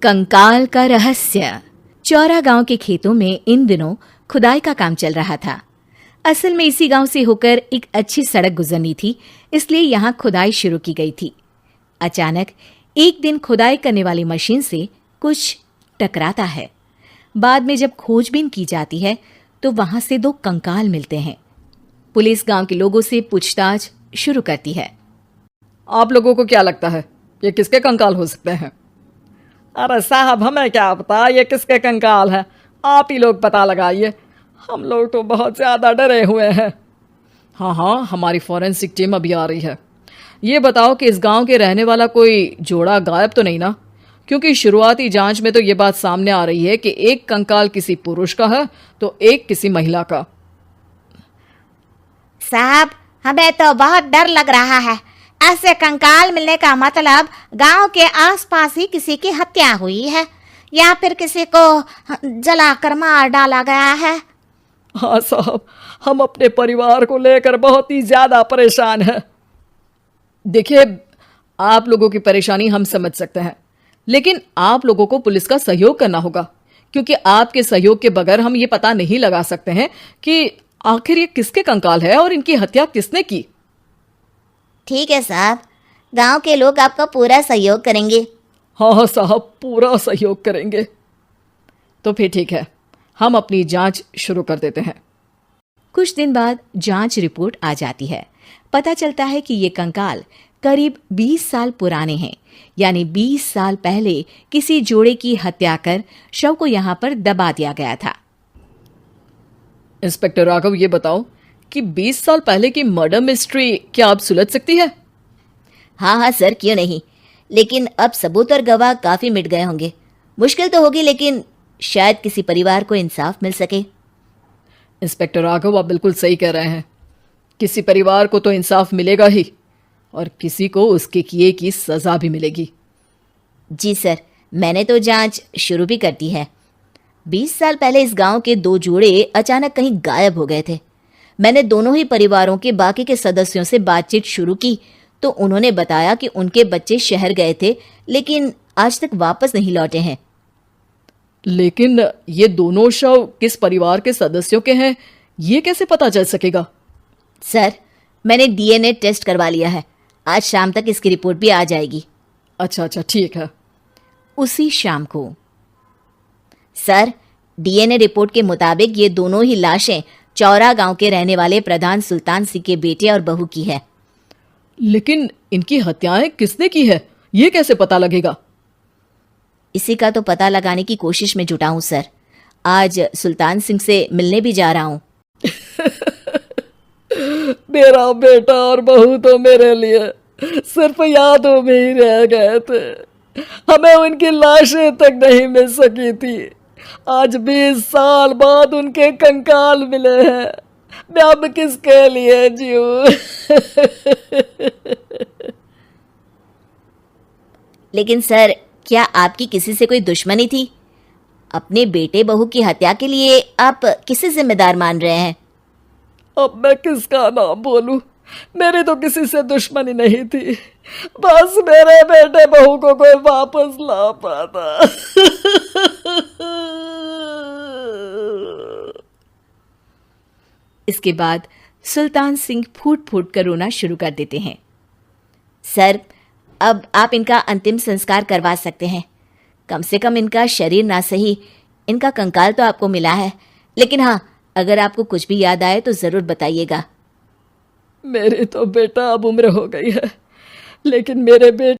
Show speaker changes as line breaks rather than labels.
कंकाल का रहस्य। चौरा गांव के खेतों में इन दिनों खुदाई का काम चल रहा था। असल में इसी गांव से होकर एक अच्छी सड़क गुजरनी थी, इसलिए यहाँ खुदाई शुरू की गई थी। अचानक एक दिन खुदाई करने वाली मशीन से कुछ टकराता है। बाद में जब खोजबीन की जाती है तो वहां से 2 कंकाल मिलते हैं। पुलिस गांव के लोगों से पूछताछ शुरू करती है।
आप लोगों को क्या लगता है ये किसके कंकाल हो सकते हैं? अरे साहब, हमें क्या पता ये किसके कंकाल है, आप ही लोग पता लगाइए। हम लोग तो बहुत ज़्यादा डरे हुए हैं। हाँ, हमारी फॉरेंसिक टीम अभी आ रही है। ये बताओ कि इस गांव के रहने वाला कोई जोड़ा गायब तो नहीं ना? क्योंकि शुरुआती जांच में तो ये बात सामने आ रही है कि एक कंकाल किसी पुरुष का है तो एक किसी महिला का।
साहब, हमें तो बहुत डर लग रहा है। ऐसे कंकाल मिलने का मतलब गांव के आसपास ही किसी की हत्या हुई है या फिर किसी को जलाकर मार डाला गया है।
हाँ साहब, हम अपने परिवार को लेकर बहुत ही ज़्यादा परेशान हैं। देखिए, आप लोगों की परेशानी हम समझ सकते हैं, लेकिन आप लोगों को पुलिस का सहयोग करना होगा, क्योंकि आपके सहयोग के बगैर हम ये पता नहीं लगा सकते हैं कि आखिर ये किसके कंकाल है और इनकी हत्या किसने की।
ठीक है साहब, गांव के लोग आपका पूरा सहयोग करेंगे।
हाँ साहब, पूरा सहयोग करेंगे। तो फिर ठीक है, हम अपनी जांच शुरू कर देते हैं।
कुछ दिन बाद जांच रिपोर्ट आ जाती है। पता चलता है कि ये कंकाल करीब 20 साल पुराने हैं, यानी 20 साल पहले किसी जोड़े की हत्या कर शव को यहाँ पर दबा दिया गया था।
इंस्पेक्टर राघव, ये बताओ कि 20 साल पहले की मर्डर मिस्ट्री क्या आप सुलझ सकती है?
हाँ सर, क्यों नहीं। लेकिन अब सबूत और गवाह काफी मिट गए होंगे। मुश्किल तो होगी, लेकिन शायद किसी परिवार को इंसाफ मिल सके।
इंस्पेक्टर राघव, आप बिल्कुल सही कह रहे हैं। किसी परिवार को तो इंसाफ मिलेगा ही, और किसी को उसके किए की सजा भी मिलेगी।
जी सर, मैंने तो जांच शुरू भी कर दी है। 20 साल पहले इस गांव के 2 जोड़े अचानक कहीं गायब हो गए थे। मैंने दोनों ही परिवारों के बाकी के सदस्यों से बातचीत शुरू की तो उन्होंने बताया कि उनके बच्चे शहर गए थे, लेकिन आज तक वापस नहीं लौटे हैं।
लेकिन ये दोनों शव किस परिवार के सदस्यों के हैं, ये कैसे पता चल सकेगा?
सर, मैंने डीएनए टेस्ट करवा लिया है। आज शाम तक इसकी रिपोर्ट भी आ जाएगी।
अच्छा, ठीक है।
उसी शाम को
सर, डीएनए रिपोर्ट के मुताबिक ये दोनों ही लाशें चौरा गांव के रहने वाले प्रधान सुल्तान सिंह के बेटे और बहू की है।
लेकिन इनकी हत्याएं किसने की है, ये कैसे पता लगेगा?
इसी का तो पता लगाने की कोशिश में जुटा हूं सर। आज सुल्तान सिंह से मिलने भी जा रहा हूं।
मेरा बेटा और बहू तो मेरे लिए सिर्फ यादों में ही रह गए थे। हमें उनकी लाशें तक नहीं मिल सकी थी। आज 20 साल बाद उनके कंकाल मिले हैं। मैं अब किसके लिए जीऊं?
लेकिन सर, क्या आपकी किसी से कोई दुश्मनी थी? अपने बेटे बहू की हत्या के लिए आप किसे जिम्मेदार मान रहे हैं?
अब मैं किसका नाम बोलूं? मेरी तो किसी से दुश्मनी नहीं थी, बस मेरे बेटे बहू को कोई वापस ला पाता।
इसके बाद सुल्तान सिंह फूट फूट कर रोना शुरू कर देते हैं।
सर, अब आप इनका अंतिम संस्कार करवा सकते हैं। कम से कम इनका शरीर ना सही, इनका कंकाल तो आपको मिला है। लेकिन हाँ, अगर आपको कुछ भी याद आए तो जरूर बताइएगा।
मेरी तो बेटा अब उम्र हो गई है, लेकिन मेरे बेटे